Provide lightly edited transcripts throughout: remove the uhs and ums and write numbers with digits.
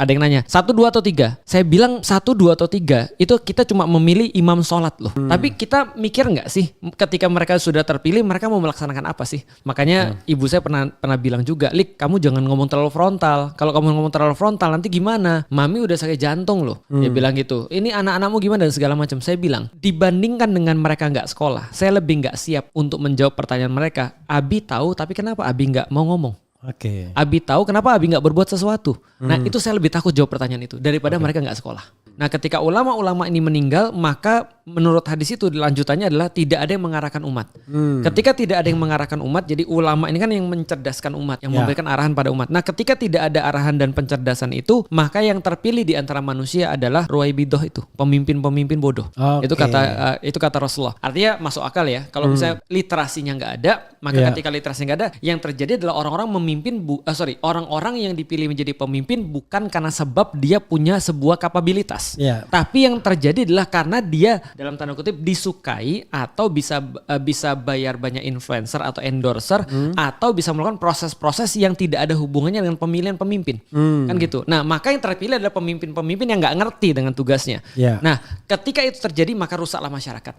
ada yang nanya 1, 2 atau 3. Saya bilang 1, 2 atau 3 itu kita cuma memilih imam sholat loh. Tapi kita mikir nggak sih ketika mereka sudah terpilih mereka mau melaksanakan apa sih? Makanya ibu saya pernah bilang juga, Lik, kamu jangan ngomong terlalu frontal. Kalau kamu ngomong terlalu frontal nanti gimana? Mami udah sakit jantung loh. Dia bilang gitu. Ini anak-anakmu gimana dan segala macam. Saya bilang dibandingkan dengan mereka nggak sekolah, saya lebih nggak siap untuk menjawab pertanyaan mereka. Abi tahu tapi kenapa Abi nggak mau ngomong? Abi tahu kenapa Abi nggak berbuat sesuatu. Nah itu saya lebih takut jawab pertanyaan itu daripada mereka nggak sekolah. Nah ketika ulama-ulama ini meninggal, maka menurut hadis itu lanjutannya adalah tidak ada yang mengarahkan umat. Ketika tidak ada yang mengarahkan umat, jadi ulama ini kan yang mencerdaskan umat, yang memberikan arahan pada umat. Nah ketika tidak ada arahan dan pencerdasan itu, maka yang terpilih di antara manusia adalah ruwaibidoh itu, pemimpin-pemimpin bodoh. Itu kata Rasulullah. Artinya masuk akal ya. Kalau misalnya literasinya nggak ada, maka ketika literasinya nggak ada, yang terjadi adalah orang-orang orang-orang yang dipilih menjadi pemimpin bukan karena sebab dia punya sebuah kapabilitas. Tapi yang terjadi adalah karena dia dalam tanda kutip disukai atau bisa bayar banyak influencer atau endorser atau bisa melakukan proses-proses yang tidak ada hubungannya dengan pemilihan pemimpin. Kan gitu. Nah, maka yang terpilih adalah pemimpin-pemimpin yang nggak ngerti dengan tugasnya. Nah, ketika itu terjadi maka rusaklah masyarakat.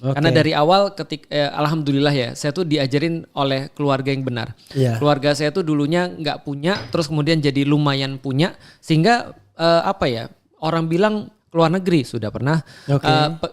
Karena dari awal alhamdulillah ya, saya tuh diajarin oleh keluarga yang benar. Keluarga saya tuh dulunya nggak punya, terus kemudian jadi lumayan punya, sehingga orang bilang keluar negeri sudah pernah,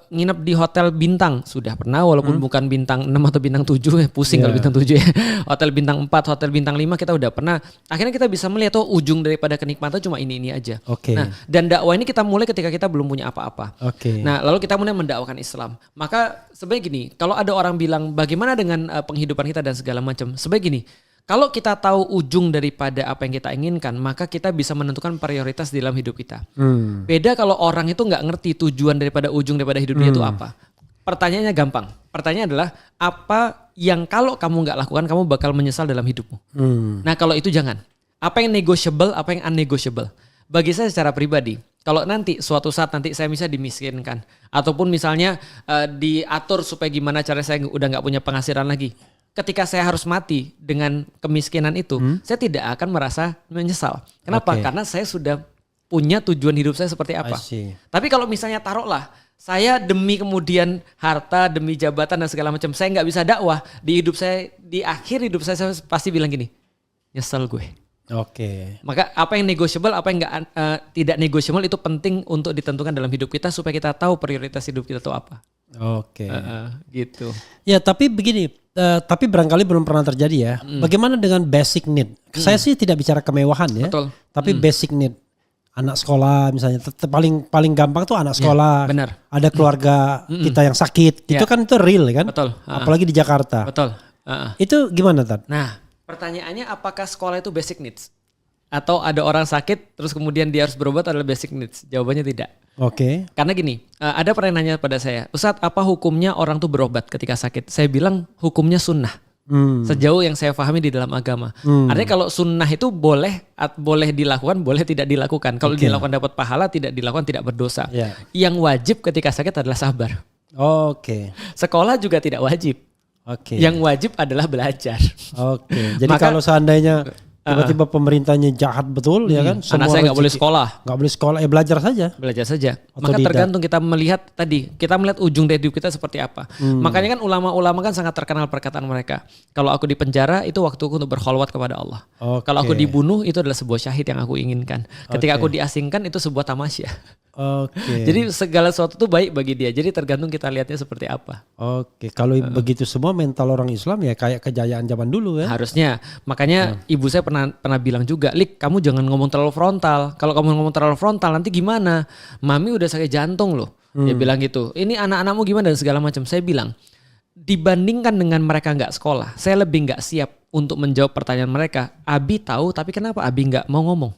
nginep di hotel bintang sudah pernah, walaupun bukan bintang 6 atau bintang 7, pusing kalau bintang 7 ya. Hotel bintang 4, hotel bintang 5 kita udah pernah. Akhirnya kita bisa melihat ujung daripada kenikmatan cuma ini aja. Nah, dan dakwah ini kita mulai ketika kita belum punya apa-apa. Nah, lalu kita mulai mendakwakan Islam. Maka sebenarnya gini, kalau ada orang bilang bagaimana dengan penghidupan kita dan segala macam, sebenarnya gini, kalau kita tahu ujung daripada apa yang kita inginkan, maka kita bisa menentukan prioritas dalam hidup kita. Beda kalau orang itu nggak ngerti tujuan daripada ujung daripada hidup dia itu apa. Pertanyaannya gampang. Pertanyaannya adalah apa yang kalau kamu nggak lakukan kamu bakal menyesal dalam hidupmu. Nah kalau itu jangan. Apa yang negotiable, apa yang unnegotiable. Bagi saya secara pribadi, kalau nanti suatu saat nanti saya bisa dimiskinkan, ataupun misalnya diatur supaya gimana cara saya udah nggak punya penghasilan lagi. Ketika saya harus mati dengan kemiskinan itu, saya tidak akan merasa menyesal. Kenapa? Karena saya sudah punya tujuan hidup saya seperti apa. Tapi kalau misalnya taruhlah, saya demi kemudian harta, demi jabatan dan segala macam, saya nggak bisa dakwah di hidup saya, di akhir hidup saya pasti bilang gini, nyesel gue. Maka apa yang negotiable, apa yang tidak negotiable itu penting untuk ditentukan dalam hidup kita supaya kita tahu prioritas hidup kita itu apa. Gitu. Ya tapi begini, tapi barangkali belum pernah terjadi ya. Bagaimana dengan basic need? Saya sih tidak bicara kemewahan ya. Betul. Tapi basic need. Anak sekolah misalnya, paling gampang tuh anak sekolah. Benar. Ada keluarga kita yang sakit, itu kan itu real kan? Betul. Apalagi di Jakarta. Betul. Itu gimana Tad? Nah, pertanyaannya apakah sekolah itu basic needs? Atau ada orang sakit terus kemudian dia harus berobat adalah basic needs? Jawabannya tidak. Karena gini, ada pernah nanya pada saya, Ustadz apa hukumnya orang tuh berobat ketika sakit? Saya bilang hukumnya sunnah. Sejauh yang saya pahami di dalam agama. Artinya kalau sunnah itu boleh dilakukan, boleh tidak dilakukan. Kalau dilakukan dapat pahala, tidak dilakukan tidak berdosa. Yang wajib ketika sakit adalah sabar. Sekolah juga tidak wajib. Yang wajib adalah belajar. Jadi kalau seandainya tiba-tiba pemerintahnya jahat betul ya kan. Anak saya nggak boleh sekolah. Nggak boleh sekolah, belajar saja. Belajar saja. Maka tergantung kita melihat ujung dari hidup kita seperti apa. Makanya kan ulama-ulama kan sangat terkenal perkataan mereka. Kalau aku di penjara itu waktuku untuk berkholwat kepada Allah. Kalau aku dibunuh itu adalah sebuah syahid yang aku inginkan. Ketika aku diasingkan itu sebuah tamasya. Jadi segala sesuatu itu baik bagi dia. Jadi tergantung kita lihatnya seperti apa. Kalau begitu semua mental orang Islam ya kayak kejayaan zaman dulu ya. Harusnya. Makanya ibu saya pernah bilang juga, Lik, kamu jangan ngomong terlalu frontal. Kalau kamu ngomong terlalu frontal nanti gimana? Mami udah sakit jantung loh. Dia bilang gitu. Ini anak-anakmu gimana dan segala macam. Saya bilang, dibandingkan dengan mereka nggak sekolah, saya lebih nggak siap untuk menjawab pertanyaan mereka. Abi tahu, tapi kenapa Abi nggak mau ngomong?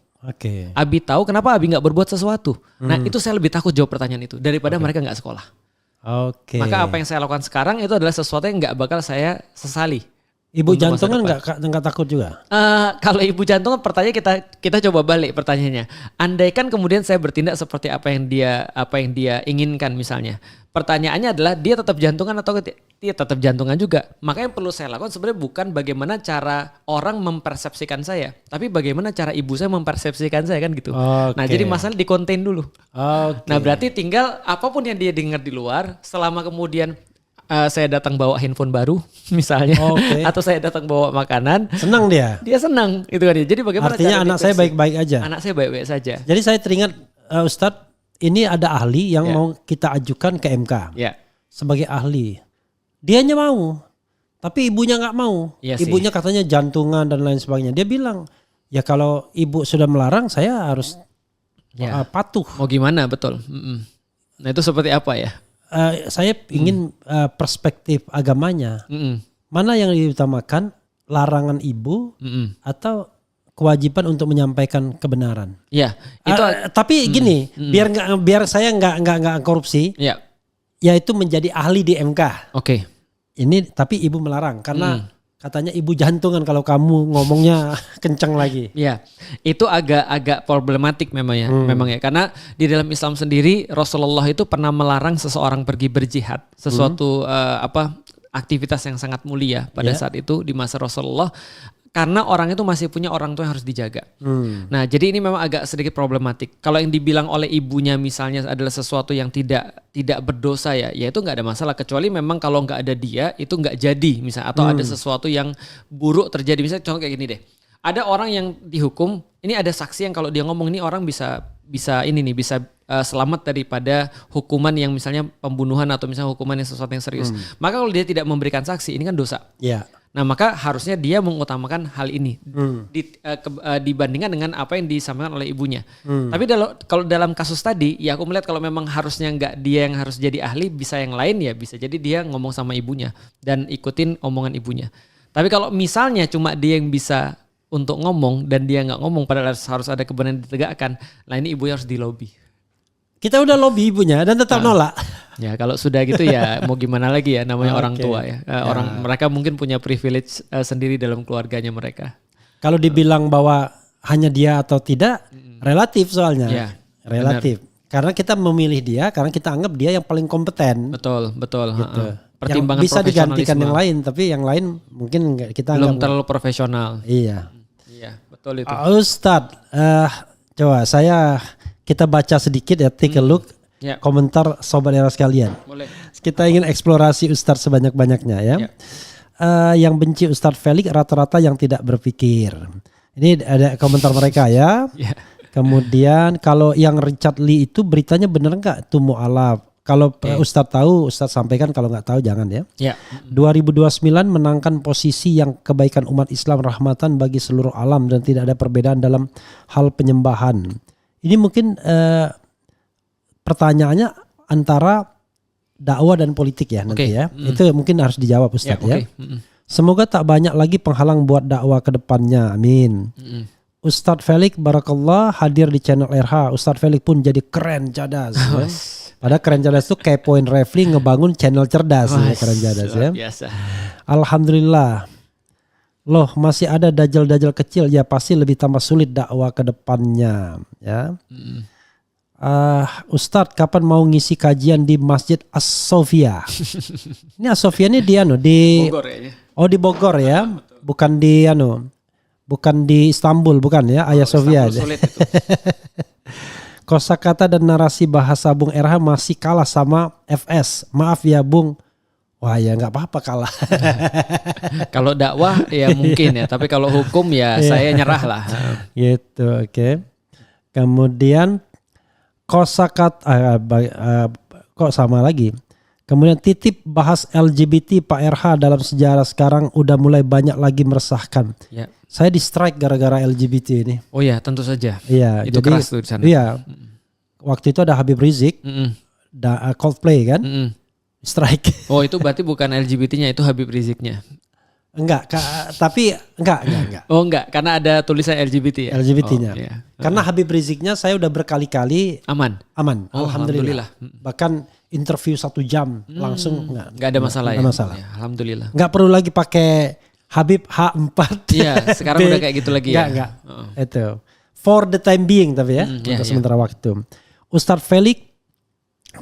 Abi tahu, kenapa Abi nggak berbuat sesuatu? Nah itu saya lebih takut jawab pertanyaan itu daripada mereka nggak sekolah. Maka apa yang saya lakukan sekarang itu adalah sesuatu yang nggak bakal saya sesali. Ibu jantungan nggak takut juga? Kalau ibu jantungan pertanyaan kita coba balik pertanyaannya. Andaikan kemudian saya bertindak seperti apa yang dia inginkan misalnya. Pertanyaannya adalah dia tetap jantungan atau dia tetap jantungan juga. Maka yang perlu saya lakukan sebenarnya bukan bagaimana cara orang mempersepsikan saya, tapi bagaimana cara ibu saya mempersepsikan saya kan gitu. Nah jadi masalah di contain dulu. Nah berarti tinggal apapun yang dia dengar di luar, selama kemudian saya datang bawa handphone baru misalnya, atau saya datang bawa makanan, senang dia senang itu kan. Jadi bagaimana artinya anak saya baik-baik aja. Anak saya baik-baik saja. Jadi saya teringat Ustadz, ini ada ahli yang mau kita ajukan ke MK sebagai ahli. Dianya mau, tapi ibunya nggak mau. Ibunya katanya jantungan dan lain sebagainya. Dia bilang, ya kalau ibu sudah melarang saya harus patuh. Mau gimana, betul. Nah itu seperti apa ya? Saya ingin perspektif agamanya. Mana yang diutamakan, larangan ibu atau kewajiban untuk menyampaikan kebenaran? Ya, itu. Tapi gini, biar saya nggak korupsi. Yaitu menjadi ahli di MK. Ini tapi ibu melarang karena katanya ibu jantungan kalau kamu ngomongnya kencang lagi. Ya, itu agak problematik memang ya. Karena di dalam Islam sendiri Rasulullah itu pernah melarang seseorang pergi berjihad, sesuatu aktivitas yang sangat mulia pada saat itu di masa Rasulullah. Karena orang itu masih punya orang tua yang harus dijaga. Nah, jadi ini memang agak sedikit problematik. Kalau yang dibilang oleh ibunya misalnya adalah sesuatu yang tidak berdosa ya itu nggak ada masalah. Kecuali memang kalau nggak ada dia itu nggak jadi misalnya. Atau ada sesuatu yang buruk terjadi. Misalnya contoh kayak gini deh. Ada orang yang dihukum, ini ada saksi yang kalau dia ngomong ini orang bisa selamat daripada hukuman yang misalnya pembunuhan atau misalnya hukuman yang sesuatu yang serius. Maka kalau dia tidak memberikan saksi, ini kan dosa. Nah maka harusnya dia mengutamakan hal ini dibandingkan dengan apa yang disampaikan oleh ibunya. Tapi kalau dalam kasus tadi, ya aku melihat kalau memang harusnya nggak dia yang harus jadi ahli, bisa yang lain ya bisa jadi dia ngomong sama ibunya dan ikutin omongan ibunya. Tapi kalau misalnya cuma dia yang bisa untuk ngomong dan dia nggak ngomong padahal harus ada kebenaran ditegakkan, nah ini ibunya harus dilobi. Kita udah lobby ibunya dan tetap nolak. Ya kalau sudah gitu ya mau gimana lagi ya, namanya orang tua ya. Mereka mungkin punya privilege sendiri dalam keluarganya mereka. Kalau dibilang bahwa hanya dia atau tidak, relatif soalnya. Relatif. Benar. Karena kita memilih dia karena kita anggap dia yang paling kompeten. Betul. Gitu. Pertimbangan yang bisa digantikan yang lain, tapi yang lain mungkin kita belum terlalu profesional. Iya, betul itu. Ustadz, coba kita baca sedikit ya, take a look komentar sobat era sekalian. Boleh. Kita ingin eksplorasi Ustadz sebanyak-banyaknya ya. Yang benci Ustadz Felix rata-rata yang tidak berpikir. Ini ada komentar mereka ya. Kemudian kalau yang Richard Lee itu beritanya benar nggak itu mu'alaf? Kalau Ustadz tahu, Ustadz sampaikan, kalau nggak tahu jangan ya. 2029 menangkan posisi yang kebaikan umat Islam rahmatan bagi seluruh alam dan tidak ada perbedaan dalam hal penyembahan. Ini mungkin pertanyaannya antara dakwah dan politik ya nanti ya. Itu mungkin harus dijawab Ustadz ya. Semoga tak banyak lagi penghalang buat dakwah ke depannya. Amin. Ustadz Felix barakallah hadir di channel RH. Ustadz Felix pun jadi keren cadas. Ya. Padahal keren cerdas itu kayak Point Refli ngebangun channel cerdas ya, keren cerdas ya. Biasa. Alhamdulillah. Loh masih ada dajjal-dajjal kecil ya pasti lebih tambah sulit dakwah ke depannya ya. Ustadz kapan mau ngisi kajian di Masjid As-Sofia? Ini As-Sofia ini di Bogor ya. Oh di Bogor ya. Bukan di bukan di Istanbul, bukan ya, Hagia Sophia. Sulit itu. Kosakata dan narasi bahasa Bung RH masih kalah sama FS. Maaf ya Bung. Wah ya nggak apa-apa kalah. Kalau dakwah ya mungkin ya, tapi kalau hukum ya saya nyerah lah. Gitu, oke. Kemudian kosakata kok sama lagi. Kemudian titip bahas LGBT Pak RH dalam sejarah sekarang udah mulai banyak lagi meresahkan. Ya. Saya di strike gara-gara LGBT ini. Oh ya, tentu saja. Iya, itu jadi, keras tuh di sana. Iya. Waktu itu ada Habib Rizik, Coldplay kan. Strike. Oh itu berarti bukan LGBT-nya, itu Habib Riziknya. Enggak, tapi enggak. Oh enggak, karena ada tulisan LGBT ya? LGBT-nya. Oh, iya. Karena Habib Riziknya saya udah berkali-kali aman. Oh, Alhamdulillah. Bahkan interview 1 jam langsung enggak ada masalah ya? Masalah. Ya, Alhamdulillah. Enggak perlu lagi pakai Habib H4. Iya, sekarang udah kayak gitu lagi ya? Enggak. Itu. For the time being tapi ya, untuk sementara waktu. Ustadz Felix,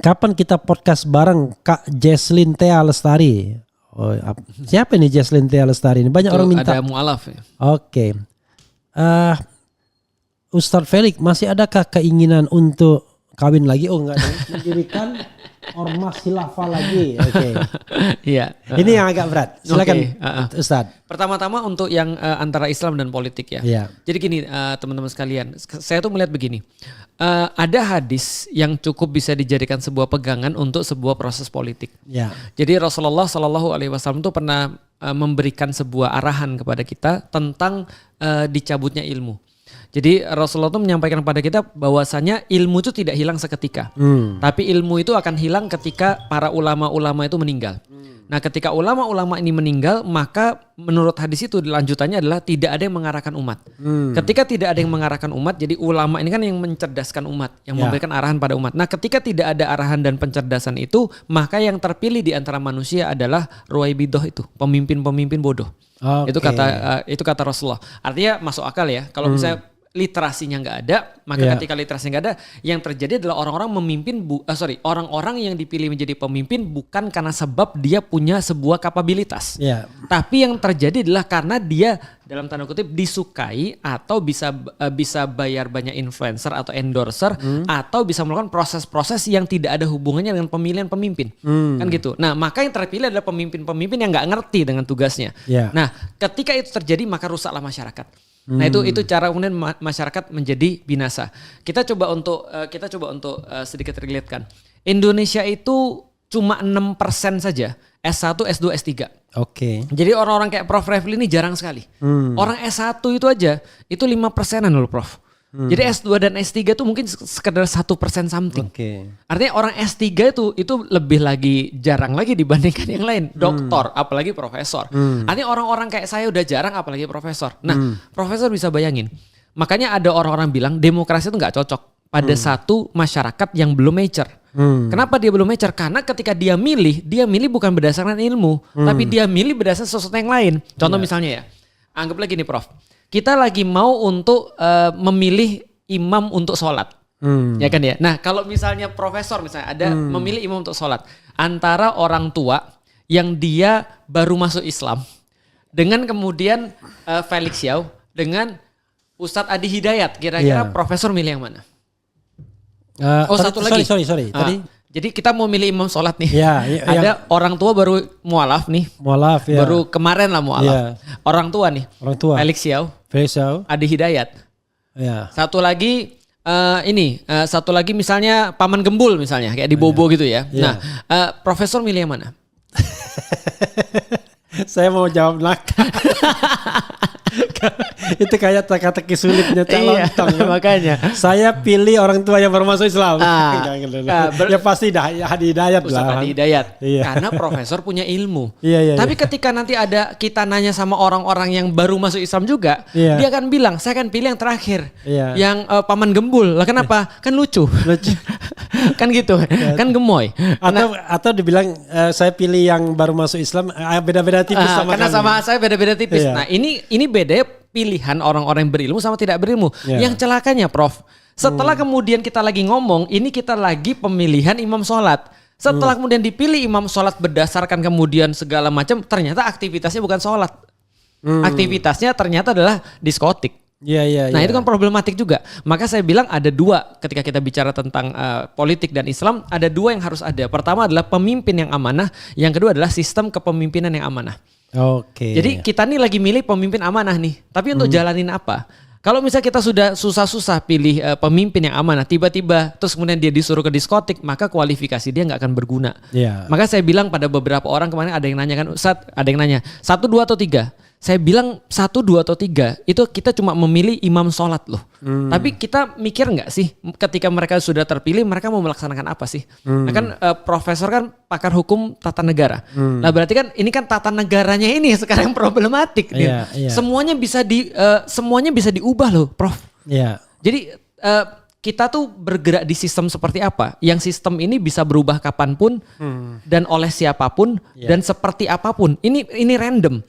kapan kita podcast bareng Kak Jesslyn Thea Lestari? Oh, siapa nih Jesslyn Thea Lestari ini? Banyak orang minta. Ada mualaf ya. Oke. Ustadz Felix, masih adakah keinginan untuk kawin lagi? Oh enggak, mendirikan ormas khilafah lagi. Oke. Iya. Ini yang agak berat. Silakan Ustadz. Pertama-tama untuk yang antara Islam dan politik ya. Yeah. Jadi gini teman-teman sekalian, saya tuh melihat begini. Ada hadis yang cukup bisa dijadikan sebuah pegangan untuk sebuah proses politik. Yeah. Jadi Rasulullah SAW tuh pernah memberikan sebuah arahan kepada kita tentang dicabutnya ilmu. Jadi Rasulullah itu menyampaikan kepada kita bahwasanya ilmu itu tidak hilang seketika. Tapi ilmu itu akan hilang ketika para ulama-ulama itu meninggal. Nah ketika ulama-ulama ini meninggal, maka menurut hadis itu lanjutannya adalah tidak ada yang mengarahkan umat. Ketika tidak ada yang mengarahkan umat, jadi ulama ini kan yang mencerdaskan umat, yang memberikan arahan pada umat. Nah ketika tidak ada arahan dan pencerdasan itu, maka yang terpilih di antara manusia adalah ruwaibidoh itu, pemimpin-pemimpin bodoh. Okay. Itu kata Rasulullah. Artinya masuk akal ya. Kalau misalnya literasinya nggak ada, maka ketika literasinya nggak ada, yang terjadi adalah orang-orang yang dipilih menjadi pemimpin bukan karena sebab dia punya sebuah kapabilitas, tapi yang terjadi adalah karena dia dalam tanda kutip disukai atau bisa bayar banyak influencer atau endorser atau bisa melakukan proses-proses yang tidak ada hubungannya dengan pemilihan pemimpin, kan gitu. Nah maka yang terpilih adalah pemimpin-pemimpin yang nggak ngerti dengan tugasnya. Nah ketika itu terjadi maka rusaklah masyarakat. Nah itu cara kemudian masyarakat menjadi binasa. Kita coba untuk sedikit relate-kan. Indonesia itu cuma 6% saja S1, S2, S3. Oke. Jadi orang-orang kayak Prof Refli ini jarang sekali. Orang S1 itu aja itu 5%-an loh Prof. Jadi S2 dan S3 itu mungkin sekedar 1% something. Artinya orang S3 itu lebih lagi jarang lagi dibandingkan yang lain. Doktor, apalagi profesor. Artinya orang-orang kayak saya udah jarang apalagi profesor. Nah profesor bisa bayangin. Makanya ada orang-orang bilang demokrasi itu gak cocok pada satu masyarakat yang belum mature. Kenapa dia belum mature? Karena ketika dia milih bukan berdasarkan ilmu. Tapi dia milih berdasarkan sesuatu yang lain. Contoh misalnya ya, anggaplah gini Prof. Kita lagi mau untuk memilih imam untuk sholat. Ya kan ya. Nah kalau misalnya profesor misalnya ada memilih imam untuk sholat. Antara orang tua yang dia baru masuk Islam. Dengan kemudian Felix Yao. Dengan Ustadz Adi Hidayat. Kira-kira profesor milih yang mana? Satu lagi. Sorry. Tadi. Jadi kita mau milih imam sholat nih. Ada orang tua baru mualaf nih. Baru kemarin lah mualaf. Orang tua nih. Felix Yao. Adi Hidayat. Satu lagi satu lagi misalnya Paman Gembul misalnya kayak di Bobo gitu ya. Nah, profesor milih yang mana? Saya mau jawab itu kayak teka-teki sulitnya lontong. Makanya saya pilih orang tua yang baru masuk Islam. Ya pasti Adi Hidayat lah. Adi Hidayat. Karena profesor punya ilmu. Tapi ketika nanti ada kita nanya sama orang-orang yang baru masuk Islam juga, dia akan bilang, saya akan pilih yang terakhir. Yang Paman Gembul. Lah kenapa? Kan lucu. Kan gitu. Kan gemoy. Atau dibilang saya pilih yang baru masuk Islam, beda-beda tipis sama karena sama saya beda-beda tipis. Nah, ini beda pilihan orang-orang yang berilmu sama tidak berilmu. Yang celakanya Prof, setelah kemudian kita lagi ngomong, ini kita lagi pemilihan imam sholat. Setelah kemudian dipilih imam sholat berdasarkan kemudian segala macam, ternyata aktivitasnya bukan sholat. Aktivitasnya ternyata adalah diskotik. Nah itu kan problematik juga. Maka saya bilang ada dua ketika kita bicara tentang politik dan Islam, ada dua yang harus ada. Pertama adalah pemimpin yang amanah, yang kedua adalah sistem kepemimpinan yang amanah. Jadi kita nih lagi milih pemimpin amanah nih, tapi untuk jalanin apa? Kalau misalnya kita sudah susah-susah pilih pemimpin yang amanah, tiba-tiba terus kemudian dia disuruh ke diskotik, maka kualifikasi dia nggak akan berguna. Maka saya bilang pada beberapa orang kemarin ada yang nanya kan, Ustadz, ada yang nanya 1, 2 atau 3. Saya bilang 1, 2 atau 3 itu kita cuma memilih imam sholat loh. Tapi kita mikir nggak sih ketika mereka sudah terpilih mereka mau melaksanakan apa sih? Nah kan profesor kan pakar hukum tata negara. Nah berarti kan ini kan tata negaranya ini sekarang problematik. Semuanya bisa diubah loh, Prof. Jadi kita tuh bergerak di sistem seperti apa? Yang sistem ini bisa berubah kapanpun dan oleh siapapun dan seperti apapun. Ini random.